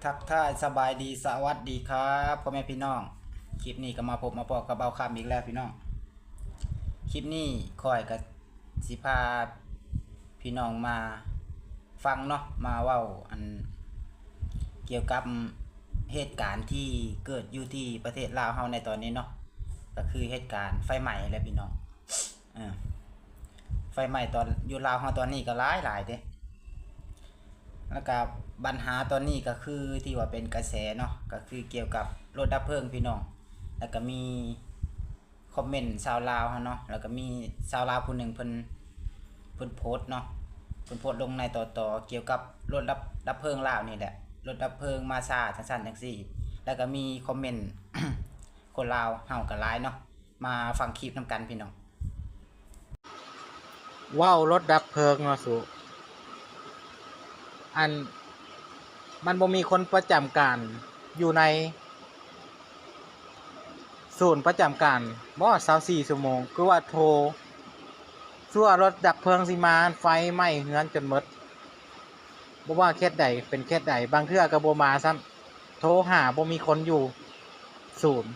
ทักทายสบายดีสวัสดีครับพ่อแม่พี่น้องคลิปนี้ก็มาพบมาพอกับเบาคำอีกแล้วพี่น้องคลิปนี้คอยกับสิพาพี่น้องมาฟังเนาะมาเว้าอันเกี่ยวกับเหตุการณ์ที่เกิดอยู่ที่ประเทศลาวเฮาในตอนนี้เนาะก็คือเหตุการณ์ไฟไหม้แหละพี่น้องไฟไหม้ตอนอยู่ลาวเฮาตอนนี้ก็หลายเด้แล้วก็ปัญหาตอนนี้ก็คือที่ว่าเป็นกระแสเนาะก็คือเกี่ยวกับรถดับเพลิงพี่น้องแล้วก็มีคอมเมนต์ชาวลาวเนาะแล้วก็มีชาวลาวผู้หนึ่งเพิ่นโพสต์เนาะเพิ่นโพสต์ลงในต่อเกี่ยวกับรถดับเพลิงลาวนี่แหละรถดับเพลิงมาช้าจังซี่แล้วก็มีคอมเมนต์ คนลาวเฮาก็หลายเนาะมาฟังคลิปนำกันพี่น้องว้าวรถดับเพลิงเนาะสุอันมันบ่มีคนประจำการอยู่ในศูนย์ประจำการบ่24ชั่วโมงคือว่าโทรสั่วรถดับเพลิงสิมาไฟไหม้เฮือนจนหมดบ่ว่าเคสใดเป็นเคสใดบางเทื่อก็บ่มาซ้ำโทรหาบ่มีคนอยู่ศูนย์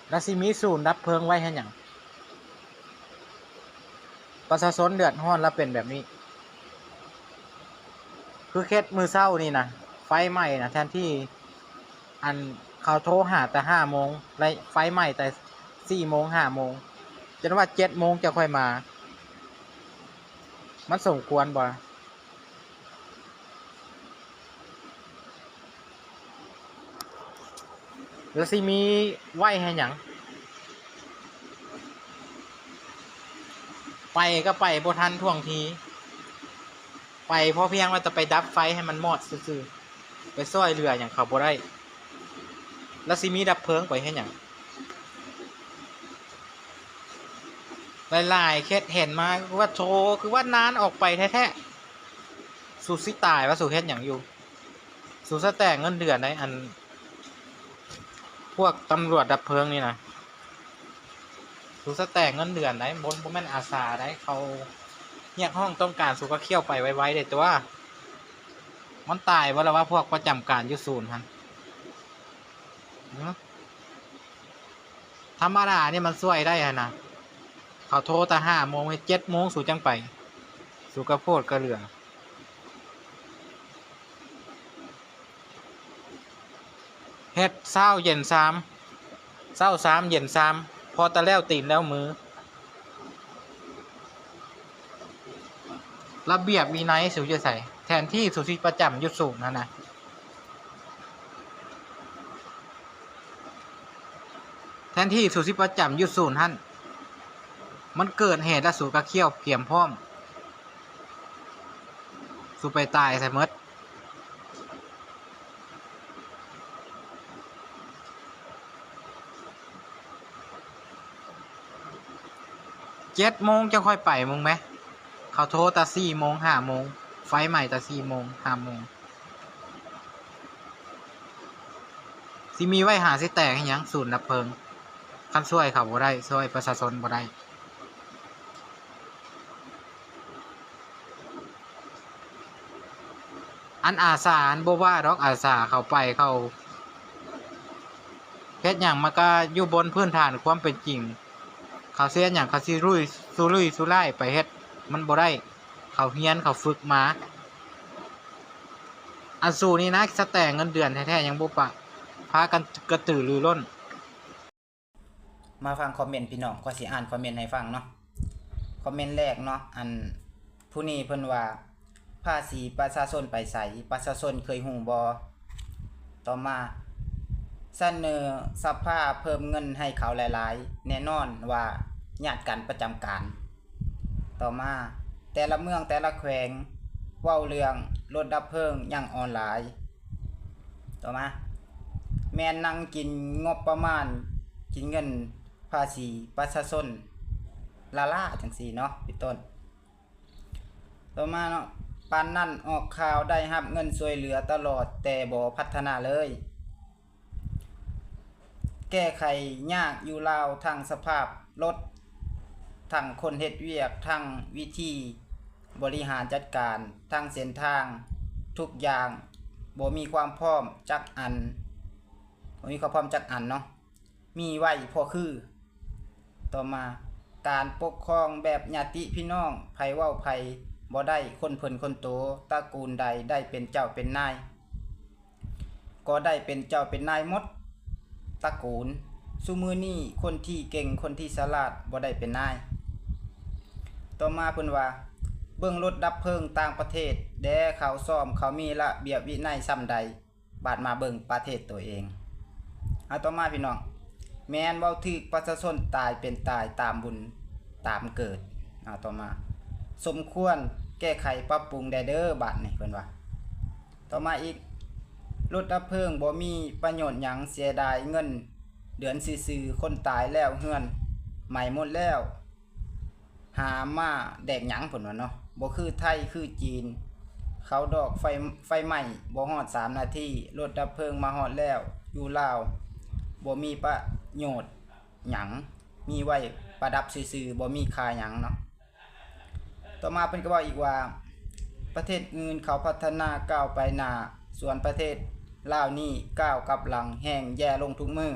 แล้วสิมีศูนย์ดับเพลิงไว้ให้หยังประชาชนเดือดร้อนแล้วเป็นแบบนี้คือเคสมือเศร้านี่นะไฟไหม้นะแทนที่อันเขาโทรหาแต่5 โมงและไฟไหม้แต่4 โมง5 โมงจนว่า7 โมงจะค่อยมามันสมควรบ่แล้วสิมีไหวให้หยังไปก็ไปบ่ทันท่วงทีไปเพราะเพียงว่าจะไปดับไฟให้มันมอดซื่อๆไปซ้อยเรืออย่างเขาบ่ได้แล้วสิมีดับเพลิงไปให้หยังหลายๆเคสเห็นมาว่าโชคือว่านานออกไปแท้ๆสู่สิตายว่าสู่เฮ็ดหยังอยู่สู่สแตกเงินเดือนได้อันพวกตำรวจดับเพลิงนี่นะสู่สแตกเงินเดือนได้บ่แม่นอาสาได้เขาแยกห้องต้องการสู่ก็เคี่ยวไปไว้ๆได้ตัวมันตายว่าแล้วว่าพวกประจำการอยู่ศูนย์หั่นธรรมดานี่มันช่วยได้อะนะเขาโทรแต่5 โมงให้7 โมงสู่จังไปสู่กระโพดกระเหลือเฮ็ดเช้าเย็น3เช้า3เย็น3พอตะแล้วตีนแล้วมือระเบียบวินัยสู่จะใส่แทนที่สู่สิประจำอยู่ศูนย์นั่นนะแทนที่สู่สิประจำอยู่ศูนย์หั่นมันเกิดเหตุและสู่กระเคี้ยวเพียมพร้อมสู่ไปตายใส่หมด7 โมงจะค่อยไปมึงไหมเขาโทรแต่4 โมง5 โมงไฟใหม่แต่4 โมง5 โมงสิมีไว้หาสิแตกให้หยังศูนย์ดับเพลิงคันช่วยเขาบ่ได้ช่วยประชาชนบ่ได้อันอาสาอันบ่ว่าดอกอาสาเขาไปเขาเฮ็ดหยังมันก็อยู่บนพื้นฐานความเป็นจริงเขาเสียหยังเขาสิลุยสู่ไล่ไปเฮ็ดมันบ่ได้เขาเรียนเขาฝึกมาอันสู่นี่นะสแตกเงินเดือนแท้ๆยังบ่ปะพากันกระตือรือร้นมาฟังคอมเมนต์พี่น้องก็สิอ่านคอมเมนต์ให้ฟังเนาะคอมเมนต์แรกเนาะอันผู้นี้เพิ่นว่าภาษีประชาชนไปใส่ประชาชนเคยฮู้บ่ต่อมาเสนอสภาเพิ่มเงินให้เขาหลายๆแน่นอนว่าญาติกันประจำการต่อมาแต่ละเมืองแต่ละแขวงเว้าเรื่องรถดับเพลิงอย่างออนไลน์ต่อมาแม่นนั่งกินงบประมาณกินเงินภาษีประชาชนล่าจังซี่เนาะพี่ต้นต่อมาเนาะปานนั้นออกข่าวได้รับเงินช่วยเหลือตลอดแต่บ่พัฒนาเลยแก้ไขยากอยู่ลาวทั้งสภาพรถทั้งคนเฮ็ดเวียกทั้งวิธีบริหารจัดการทั้งเส้นทางทุกอย่าง บ่มีความพร้อมจักอันบ่มีความพร้อมจักอันเนาะมีไว้พอคือต่อมาการปกครองแบบญาติพี่น้องไผเว้าไผบ่ได้คนเพิ่นคนโตตระกูลใดได้เป็นเจ้าเป็นนายก็ได้เป็นเจ้าเป็นนายหมดตระกูลซุมื้อนี้คนที่เก่งคนที่ฉลาดบ่ได้เป็นนายต่อมาเพิ่นว่าเบิ่งรถดับเพลิงต่างประเทศแดเขาซ่อมเขามีระเบียบวินัยส่ำใดบาดมาเบิ่งประเทศตัวเองเอาต่อมาพี่น้องแม่นเว้าถึกประชาชนตายเป็นตายตามบุญตามเกิดเอาต่อมาสมควรแก้ไขปรับปรุงได้เด้อบาดนี่เพิ่นว่าต่อมาอีกรถดับเพลิงบ่มีประโยชน์หยังเสียดายเงินเดือนซื่อๆคนตายแล้วเฮือนใหม่หมดแล้วหามาแดกหยังเพิ่นว่าเนาะบ่คือไทยคือจีนเขาดอกไฟไหม้บ่ฮอด3นาทีรถดับเพลิงมาฮอดแล้วอยู่ลาวบ่มีประโยชน์หยังมีไว้ประดับซื่อๆบ่มีค่าหยังเนาะต่อมาเพิ่นก็บอกอีกว่าประเทศอื่นเขาพัฒนาก้าวไปหน้าส่วนประเทศลาวนี่ก้าวกลับหลังแห้งแย่ลงทุกมื้อ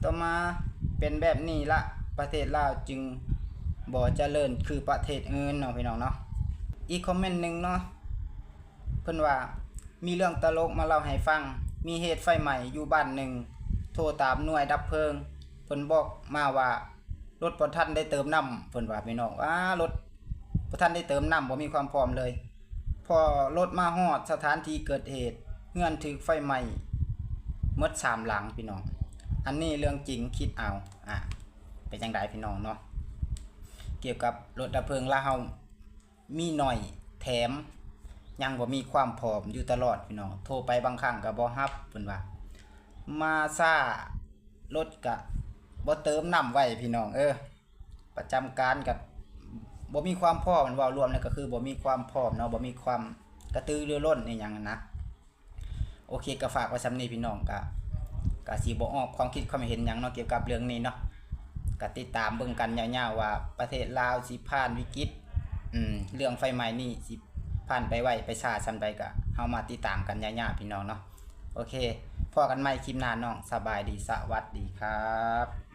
ต่อมาเป็นแบบนี้ละประเทศลาวจึงบ่เจริญคือประเทศอื่นเนาะพี่น้องเนาะอีกคอมเมนต์นึงเนาะเพิ่นว่ามีเรื่องตลกมาเล่าให้ฟังมีเหตุไฟไหม้อยู่บ้านหนึ่งโทรตามหน่วยดับเพลิงเพิ่นบอกมาว่ารถบ่ทันได้เติมน้ำเพิ่นว่าพี่น้องรถบ่ทันได้เติมน้ำบ่มีความพร้อมเลยพอรถมาฮอดสถานที่เกิดเหตุเฮือนถูกไฟไหม้หมด3หลังพี่น้องอันนี้เรื่องจริงคิดเอาเป็นจังได๋พี่น้องเนาะเกี่ยวกับรถดับเพลิงลาวเฮามีหน่อยแถมยังบ่มีความพร้อมอยู่ตลอดพี่น้องโทรไปบางครั้งก็บ่รับเพิ่นว่ามาซ่ารถก็บ่เติมน้ำไว้พี่น้องประจำการก็บ่มีความพร้อมมันเว้ารวมแล้วก็คือบ่มีความพร้อมเนาะบ่มีความกระตือรือร้นอีหยังนะโอเคก็ฝากไว้ส่ำนี้พี่น้องก็สิบ่ออกความคิดความเห็นหยังเนาะเกี่ยวกับเรื่องนี้เนาะก็ติดตามเบิ่งกันยาวๆว่าประเทศลาวสิผ่านวิกฤตเรื่องไฟไหม้นี่สิผ่านไปไวไปช้าส่ำใดก็เฮามาติดตามกันยาวๆพี่น้องเนาะโอเคพอกันใหม่คลิปหน้าน้องสบายดีสวัสดีครับ